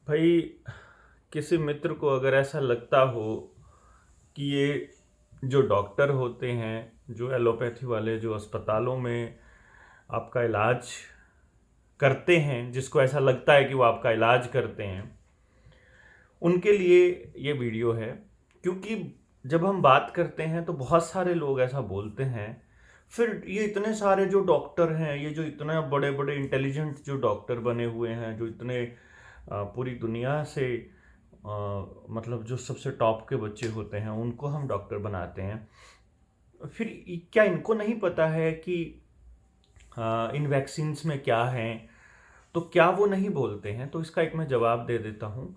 भाई, किसी मित्र को अगर ऐसा लगता हो कि ये जो डॉक्टर होते हैं, जो एलोपैथी वाले, जो अस्पतालों में आपका इलाज करते हैं, जिसको ऐसा लगता है कि वो आपका इलाज करते हैं, उनके लिए ये वीडियो है। क्योंकि जब हम बात करते हैं तो बहुत सारे लोग ऐसा बोलते हैं। फिर ये इतने सारे जो डॉक्टर हैं, ये जो इतने बड़े बड़े इंटेलिजेंट जो डॉक्टर बने हुए हैं, जो इतने पूरी दुनिया से मतलब जो सबसे टॉप के बच्चे होते हैं, उनको हम डॉक्टर बनाते हैं। फिर क्या इनको नहीं पता है कि इन वैक्सीन्स में क्या है? तो क्या वो नहीं बोलते हैं? तो इसका एक मैं जवाब दे देता हूँ।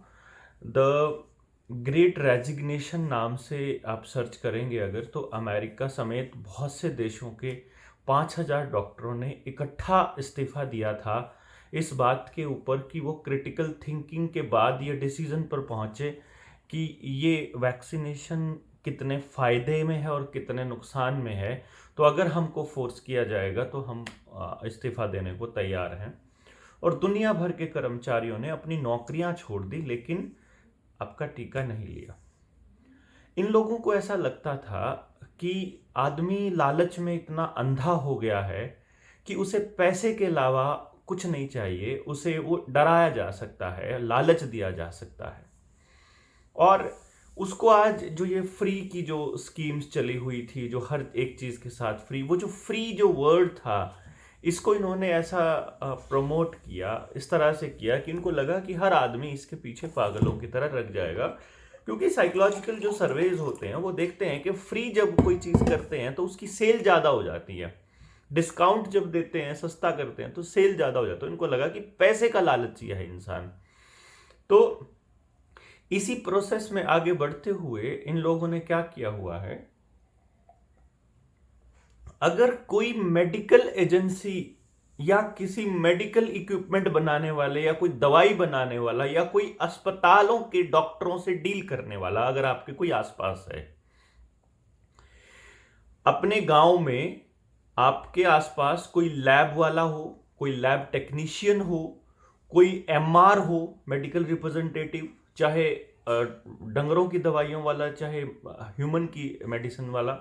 द ग्रेट रेजिग्नेशन नाम से आप सर्च करेंगे अगर, तो अमेरिका समेत बहुत से देशों के 5,000 डॉक्टरों ने इकट्ठा इस्तीफा दिया था इस बात के ऊपर कि वो क्रिटिकल थिंकिंग के बाद ये डिसीजन पर पहुंचे कि ये वैक्सीनेशन कितने फ़ायदे में है और कितने नुकसान में है। तो अगर हमको फोर्स किया जाएगा तो हम इस्तीफा देने को तैयार हैं। और दुनिया भर के कर्मचारियों ने अपनी नौकरियां छोड़ दी, लेकिन आपका टीका नहीं लिया। इन लोगों को ऐसा लगता था कि आदमी लालच में इतना अंधा हो गया है कि उसे पैसे के अलावा कुछ नहीं चाहिए, उसे वो डराया जा सकता है, लालच दिया जा सकता है। और उसको आज जो ये फ्री की जो स्कीम्स चली हुई थी, जो हर एक चीज़ के साथ फ्री, वो जो फ्री जो वर्ड था, इसको इन्होंने ऐसा प्रमोट किया, इस तरह से किया कि इनको लगा कि हर आदमी इसके पीछे पागलों की तरह लग जाएगा। क्योंकि साइकोलॉजिकल जो सर्वेज होते हैं वो देखते हैं कि फ्री जब कोई चीज़ करते हैं तो उसकी सेल ज़्यादा हो जाती है। डिस्काउंट जब देते हैं, सस्ता करते हैं, तो सेल ज़्यादा हो जाता है। इनको लगा कि पैसे का लालची है इंसान। तो इसी प्रोसेस में आगे बढ़ते हुए इन लोगों ने क्या किया हुआ है, अगर कोई मेडिकल एजेंसी या किसी मेडिकल इक्विपमेंट बनाने वाले या कोई दवाई बनाने वाला या कोई अस्पतालों के डॉक्टरों से डील करने वाला अगर आपके कोई आसपास है, अपने गांव में आपके आसपास कोई लैब वाला हो, कोई लैब टेक्नीशियन हो, कोई एमआर हो, मेडिकल रिप्रेजेंटेटिव, चाहे डंगरों की दवाइयों वाला, चाहे ह्यूमन की मेडिसिन वाला,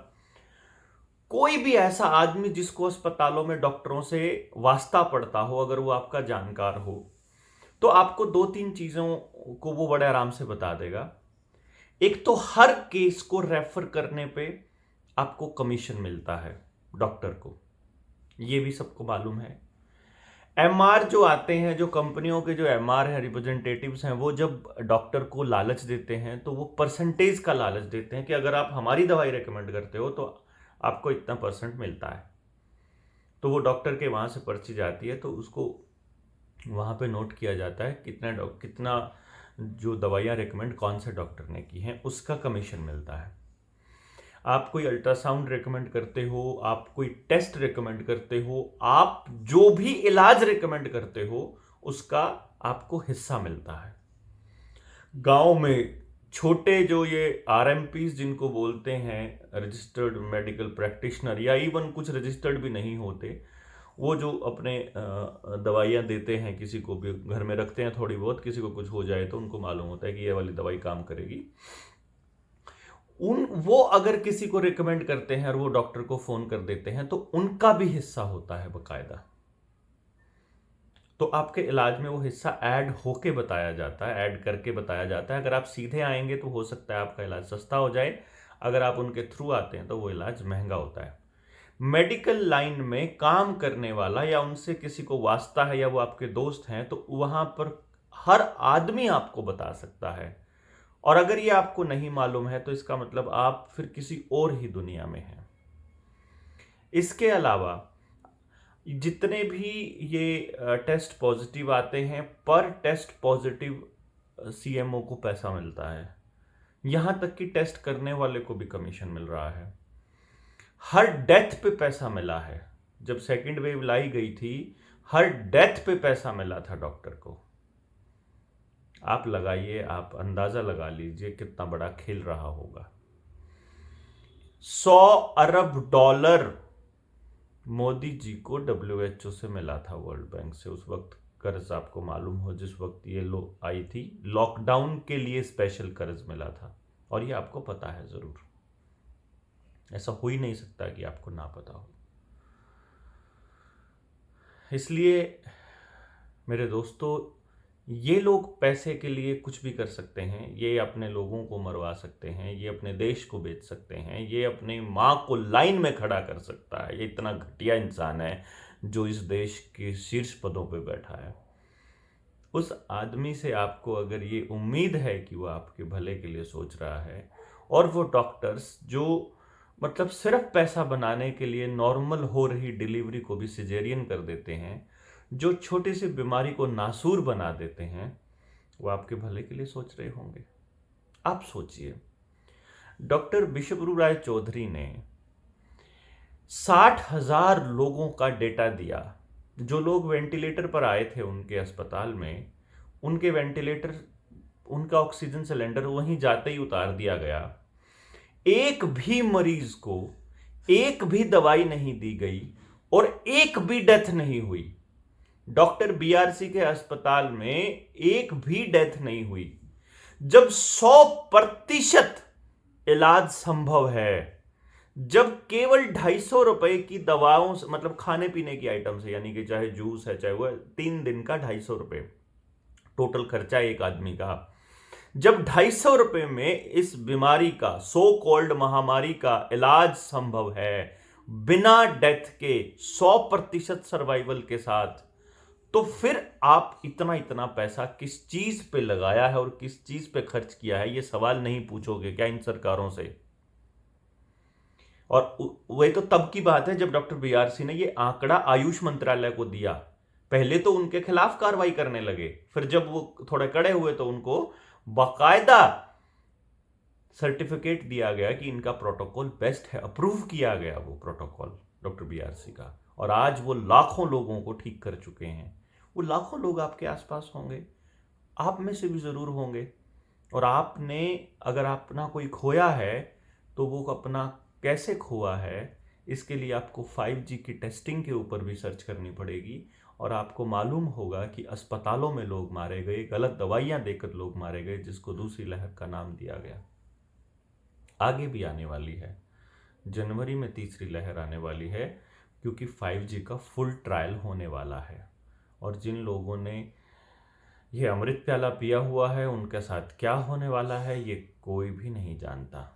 कोई भी ऐसा आदमी जिसको अस्पतालों में डॉक्टरों से वास्ता पड़ता हो, अगर वो आपका जानकार हो, तो आपको दो तीन चीजों को वो बड़े आराम से बता देगा। एक तो हर केस को रेफर करने पे आपको कमीशन मिलता है डॉक्टर को, ये भी सबको मालूम है। एमआर जो आते हैं, जो कंपनियों के जो एमआर हैं, रिप्रेजेंटेटिव्स हैं, वो जब डॉक्टर को लालच देते हैं तो वो परसेंटेज का लालच देते हैं कि अगर आप हमारी दवाई रेकमेंड करते हो तो आपको इतना परसेंट मिलता है। तो वो डॉक्टर के वहाँ से पर्ची जाती है, तो उसको वहाँ पे नोट किया जाता है कितना जो दवाइयाँ रेकमेंड कौन से डॉक्टर ने की हैं, उसका कमीशन मिलता है। आप कोई अल्ट्रासाउंड रेकमेंड करते हो, आप कोई टेस्ट रेकमेंड करते हो, आप जो भी इलाज रेकमेंड करते हो, उसका आपको हिस्सा मिलता है। गांव में छोटे जो ये आरएमपीज जिनको बोलते हैं, रजिस्टर्ड मेडिकल प्रैक्टिशनर, या इवन कुछ रजिस्टर्ड भी नहीं होते, वो जो अपने दवाइयाँ देते हैं, किसी को भी घर में रखते हैं थोड़ी बहुत, किसी को कुछ हो जाए तो उनको मालूम होता है कि ये वाली दवाई काम करेगी, वो अगर किसी को रिकमेंड करते हैं और वो डॉक्टर को फोन कर देते हैं तो उनका भी हिस्सा होता है बकायदा। तो आपके इलाज में वो हिस्सा ऐड होके बताया जाता है, ऐड करके बताया जाता है। अगर आप सीधे आएंगे तो हो सकता है आपका इलाज सस्ता हो जाए, अगर आप उनके थ्रू आते हैं तो वो इलाज महंगा होता है। मेडिकल लाइन में काम करने वाला या उनसे किसी को वास्ता है या वो आपके दोस्त हैं, तो वहां पर हर आदमी आपको बता सकता है। और अगर ये आपको नहीं मालूम है तो इसका मतलब आप फिर किसी और ही दुनिया में हैं। इसके अलावा जितने भी ये टेस्ट पॉजिटिव आते हैं, पर टेस्ट पॉजिटिव सीएमओ को पैसा मिलता है। यहां तक कि टेस्ट करने वाले को भी कमीशन मिल रहा है। हर डेथ पे पैसा मिला है। जब सेकेंड वेव लाई गई थी, हर डेथ पे पैसा मिला था डॉक्टर को। आप लगाइए, आप अंदाजा लगा लीजिए कितना बड़ा खेल रहा होगा। 100 अरब डॉलर मोदी जी को डब्ल्यूएचओ से मिला था, वर्ल्ड बैंक से उस वक्त। कर्ज आपको मालूम हो, जिस वक्त ये लो आई थी, लॉकडाउन के लिए स्पेशल कर्ज मिला था, और ये आपको पता है ज़रूर, ऐसा हो ही नहीं सकता कि आपको ना पता हो। इसलिए मेरे दोस्तों, ये लोग पैसे के लिए कुछ भी कर सकते हैं, ये अपने लोगों को मरवा सकते हैं, ये अपने देश को बेच सकते हैं, ये अपनी माँ को लाइन में खड़ा कर सकता है। ये इतना घटिया इंसान है जो इस देश के शीर्ष पदों पे बैठा है। उस आदमी से आपको अगर ये उम्मीद है कि वो आपके भले के लिए सोच रहा है, और वो डॉक्टर्स जो मतलब सिर्फ पैसा बनाने के लिए नॉर्मल हो रही डिलीवरी को भी सिजेरियन कर देते हैं, जो छोटी सी बीमारी को नासूर बना देते हैं, वो आपके भले के लिए सोच रहे होंगे। आप सोचिए, डॉक्टर विश्वगुरु राय चौधरी ने 60,000 लोगों का डेटा दिया। जो लोग वेंटिलेटर पर आए थे उनके अस्पताल में, उनके वेंटिलेटर, उनका ऑक्सीजन सिलेंडर वहीं जाते ही उतार दिया गया। एक भी मरीज को एक भी दवाई नहीं दी गई और एक भी डेथ नहीं हुई। डॉक्टर बीआरसी के अस्पताल में एक भी डेथ नहीं हुई, जब 100% इलाज संभव है, जब केवल 250 रुपए की दवाओं से, मतलब खाने पीने की आइटम से, यानी कि चाहे जूस है, चाहे वो 3 दिन का 250 रुपए टोटल खर्चा एक आदमी का, जब 250 रुपए में इस बीमारी का, सो कॉल्ड महामारी का इलाज संभव है, बिना डेथ के 100% सर्वाइवल के साथ, तो फिर आप इतना इतना पैसा किस चीज पे लगाया है और किस चीज पे खर्च किया है, ये सवाल नहीं पूछोगे क्या इन सरकारों से? और वही तो तब की बात है जब डॉक्टर बीआरसी ने ये आंकड़ा आयुष मंत्रालय को दिया। पहले तो उनके खिलाफ कार्रवाई करने लगे, फिर जब वो थोड़े कड़े हुए तो उनको बाकायदा सर्टिफिकेट दिया गया कि इनका प्रोटोकॉल बेस्ट है, अप्रूव किया गया वो प्रोटोकॉल डॉक्टर बीआरसी का, और आज वो लाखों लोगों को ठीक कर चुके हैं। वो लाखों लोग आपके आसपास होंगे, आप में से भी जरूर होंगे, और आपने अगर अपना कोई खोया है तो वो अपना कैसे खोआ है, इसके लिए आपको 5G की टेस्टिंग के ऊपर भी सर्च करनी पड़ेगी, और आपको मालूम होगा कि अस्पतालों में लोग मारे गए, गलत दवाइयां देकर लोग मारे गए, जिसको दूसरी लहर का नाम दिया गया। आगे भी आने वाली है, जनवरी में तीसरी लहर आने वाली है, क्योंकि 5G का फुल ट्रायल होने वाला है, और जिन लोगों ने ये अमृत प्याला पिया हुआ है उनके साथ क्या होने वाला है ये कोई भी नहीं जानता।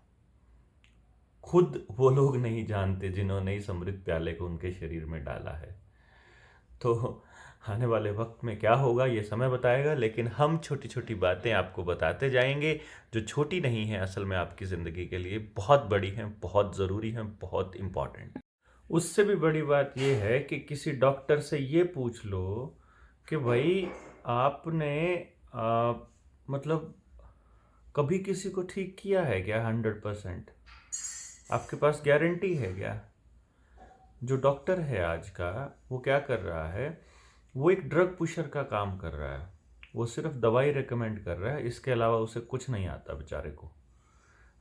खुद वो लोग नहीं जानते जिन्होंने इस अमृत प्याले को उनके शरीर में डाला है। तो आने वाले वक्त में क्या होगा ये समय बताएगा, लेकिन हम छोटी छोटी बातें आपको बताते जाएंगे, जो छोटी नहीं है, असल में आपकी ज़िंदगी के लिए बहुत बड़ी हैं, बहुत ज़रूरी हैं, बहुत इम्पॉर्टेंट। उससे भी बड़ी बात यह है कि किसी डॉक्टर से ये पूछ लो कि भाई आपने मतलब कभी किसी को ठीक किया है क्या 100%? आपके पास गारंटी है क्या? जो डॉक्टर है आज का, वो क्या कर रहा है, वो एक ड्रग पुशर का काम कर रहा है। वो सिर्फ दवाई रेकमेंड कर रहा है, इसके अलावा उसे कुछ नहीं आता बेचारे को।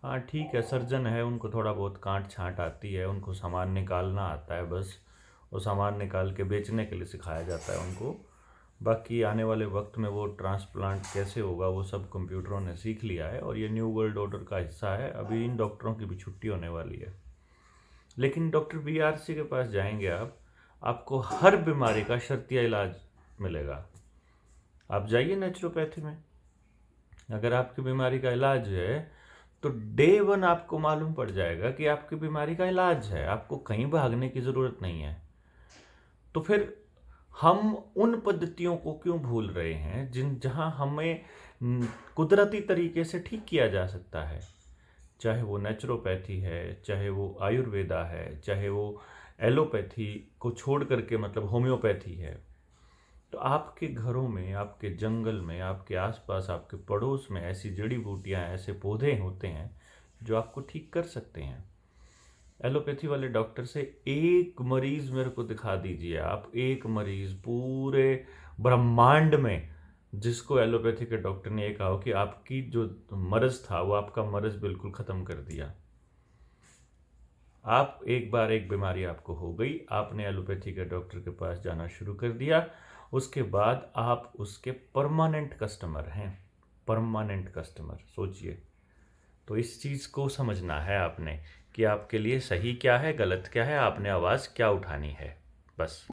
हाँ ठीक है, सर्जन है, उनको थोड़ा बहुत काट छांट आती है, उनको सामान निकालना आता है, बस वो सामान निकाल के बेचने के लिए सिखाया जाता है उनको। बाकी आने वाले वक्त में वो ट्रांसप्लांट कैसे होगा वो सब कंप्यूटरों ने सीख लिया है, और ये न्यू वर्ल्ड ऑर्डर का हिस्सा है। अभी इन डॉक्टरों की भी छुट्टी होने वाली है। लेकिन डॉक्टर बीआरसी के पास जाएंगे आप, आपको हर बीमारी का शर्तिया इलाज मिलेगा। आप जाइए नेचुरोपैथी में, अगर आपकी बीमारी का इलाज है तो डे 1 आपको मालूम पड़ जाएगा कि आपकी बीमारी का इलाज है, आपको कहीं भागने की ज़रूरत नहीं है। तो फिर हम उन पद्धतियों को क्यों भूल रहे हैं जहां हमें कुदरती तरीके से ठीक किया जा सकता है, चाहे वो नेचुरोपैथी है, चाहे वो आयुर्वेदा है, चाहे वो एलोपैथी को छोड़ करके मतलब होम्योपैथी है। तो आपके घरों में, आपके जंगल में, आपके आसपास, आपके पड़ोस में ऐसी जड़ी बूटियां, ऐसे पौधे होते हैं जो आपको ठीक कर सकते हैं। एलोपैथी वाले डॉक्टर से एक मरीज मेरे को दिखा दीजिए आप, एक मरीज पूरे ब्रह्मांड में जिसको एलोपैथी के डॉक्टर ने ये कहा कि आपकी जो मर्ज था वो आपका मर्ज बिल्कुल ख़त्म कर दिया। आप एक बार एक बीमारी आपको हो गई, आपने एलोपैथी के डॉक्टर के पास जाना शुरू कर दिया, उसके बाद आप उसके परमानेंट कस्टमर हैं। परमानेंट कस्टमर, सोचिए। तो इस चीज़ को समझना है आपने कि आपके लिए सही क्या है, गलत क्या है, आपने आवाज़ क्या उठानी है, बस।